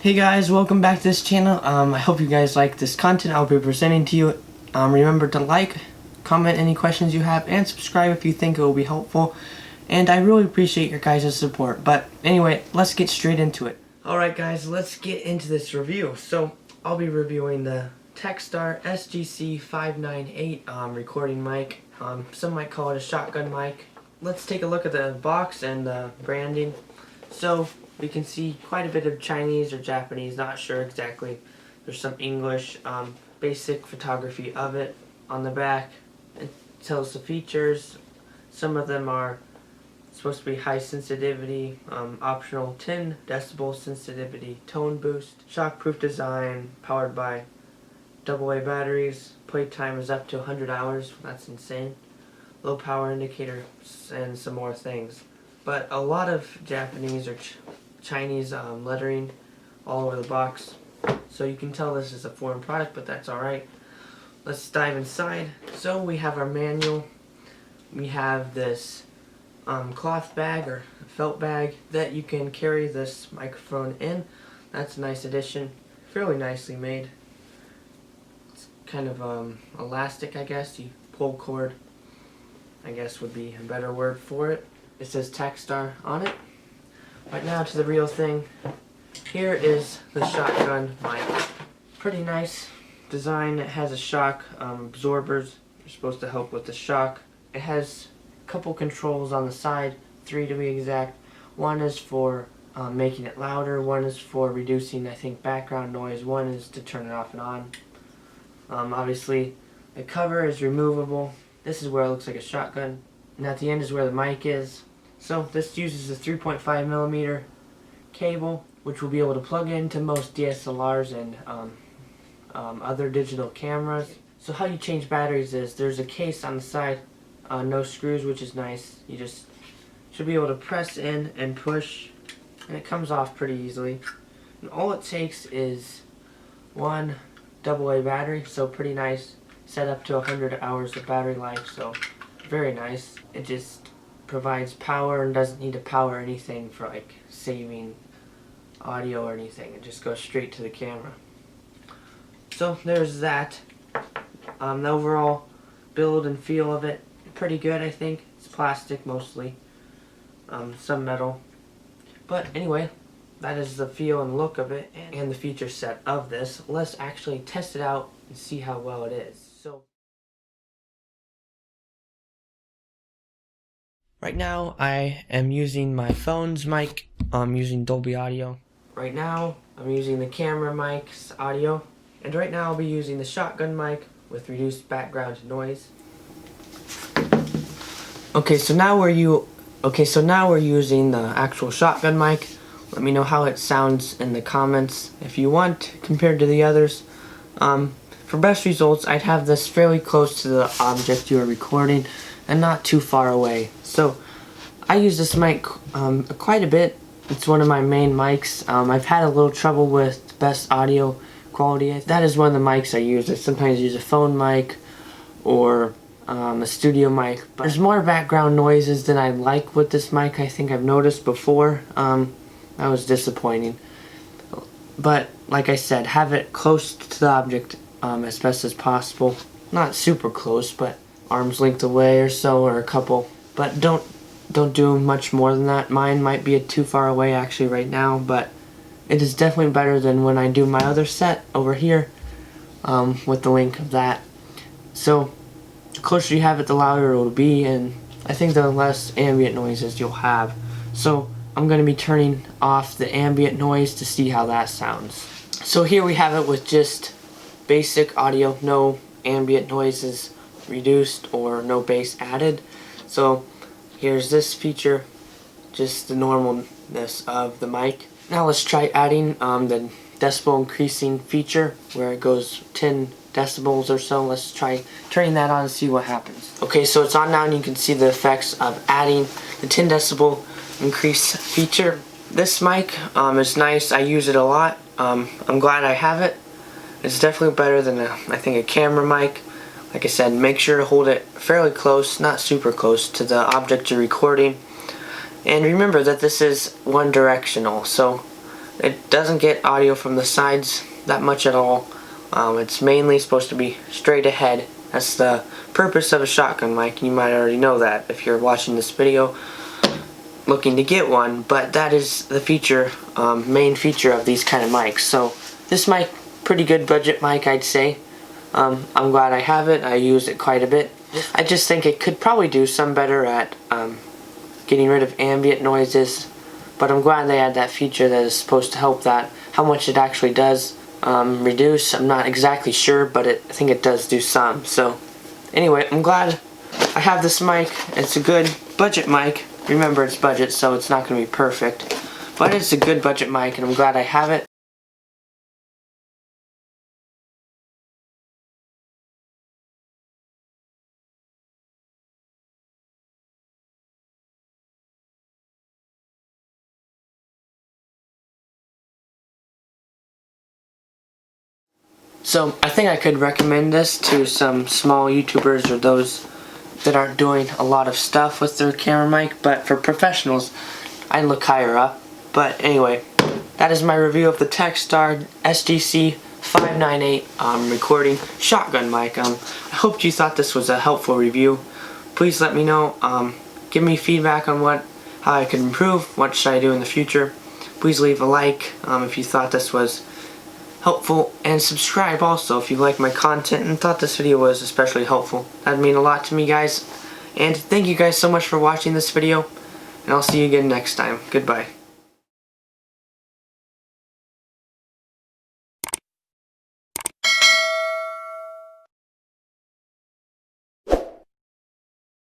Hey guys, welcome back to this channel. I hope you guys like this content I'll be presenting to you. Remember to like, comment any questions you have, and subscribe if you think it will be helpful. And I really appreciate your guys' support. But anyway, let's get straight into it. Alright guys, let's get into this review. So, I'll be reviewing the Takstar SGC-598 recording mic. Some might call it a shotgun mic. Let's take a look at the box and the branding. So, we can see quite a bit of Chinese or Japanese, not sure exactly. There's some English, basic photography of it on the back. It tells the features. Some of them are supposed to be high sensitivity, optional 10 decibel sensitivity, tone boost, shockproof design, powered by AA batteries. Playtime is up to 100 hours, that's insane. Low power indicator, and some more things. But a lot of Japanese or Chinese lettering all over the box, so you can tell this is a foreign product, but that's alright. Let's dive inside. So we have our manual. We have this cloth bag or felt bag that you can carry this microphone in. That's a nice addition, fairly nicely made. It's kind of elastic, I guess. You pull cord, I guess would be a better word for it. It says Takstar on it. Right now to the real thing. Here is the shotgun mic. Pretty nice design. It has a shock absorbers. They're supposed to help with the shock. It has a couple controls on the side, 3 to be exact. One is for making it louder. One is for reducing, I think, background noise. One is to turn it off and on. Obviously, the cover is removable. This is where it looks like a shotgun. And at the end is where the mic is. So this uses a 3.5mm cable, which will be able to plug into most DSLRs and other digital cameras. So how you change batteries is there's a case on the side, no screws, which is nice. You just should be able to press in and push, and it comes off pretty easily. And all it takes is one AA battery, so pretty nice. Set up to 100 hours of battery life, so very nice. It just provides power and doesn't need to power anything for like saving audio or anything. It just goes straight to the camera. So there's that. The overall build and feel of it, pretty good, I think. It's plastic mostly, some metal. But anyway, that is the feel and look of it and the feature set of this. Let's actually test it out and see how well it is. So right now I am using my phone's mic. I'm using Dolby Audio. Right now I'm using the camera mic's audio. And right now I'll be using the shotgun mic with reduced background noise. Okay, so now we're using the actual shotgun mic. Let me know how it sounds in the comments if you want compared to the others. For best results, I'd have this fairly close to the object you are recording and not too far away. So I use this mic quite a bit. It's one of my main mics. I've had a little trouble with best audio quality. That is one of the mics I use. I sometimes use a phone mic or a studio mic. But there's more background noises than I like with this mic. I think I've noticed before. That was disappointing. But like I said, have it close to the object as best as possible. Not super close, but arm's length away or so, or a couple. But don't do much more than that. Mine might be too far away actually right now, but it is definitely better than when I do my other set over here with the link of that. So the closer you have it, the louder it will be, and I think the less ambient noises you'll have. So I'm going to be turning off the ambient noise to see how that sounds. So here we have it with just basic audio, no ambient noises reduced or no bass added. So here's this feature, just the normalness of the mic. Now let's try adding the decibel increasing feature where it goes 10 decibels or so. Let's try turning that on and see what happens. Okay, so it's on now and you can see the effects of adding the 10 decibel increase feature. This mic is nice. I use it a lot. I'm glad I have it. It's definitely better than I think a camera mic. Like I said, make sure to hold it fairly close, not super close, to the object you're recording. And remember that this is one directional, so It doesn't get audio from the sides that much at all. It's mainly supposed to be straight ahead. That's the purpose of a shotgun mic. You might already know that if you're watching this video looking to get one, but that is the feature, main feature of these kind of mics. So this mic, pretty good budget mic, I'd say. I'm glad I have it. I use it quite a bit. I just think it could probably do some better at getting rid of ambient noises, but I'm glad they had that feature that is supposed to help that. How much it actually does reduce, I'm not exactly sure, but I think it does do some. So anyway, I'm glad I have this mic. It's a good budget mic. Remember, it's budget, so it's not going to be perfect, but it's a good budget mic, and I'm glad I have it. So I think I could recommend this to some small YouTubers or those that aren't doing a lot of stuff with their camera mic, but for professionals, I'd look higher up. But anyway, that is my review of the Takstar SGC-598 recording shotgun mic. I hope you thought this was a helpful review. Please let me know. Give me feedback on how I could improve. What should I do in the future? Please leave a like if you thought this was helpful, and subscribe also if you like my content and thought this video was especially helpful. That'd mean a lot to me, guys. And thank you guys so much for watching this video, and I'll see you again next time. Goodbye.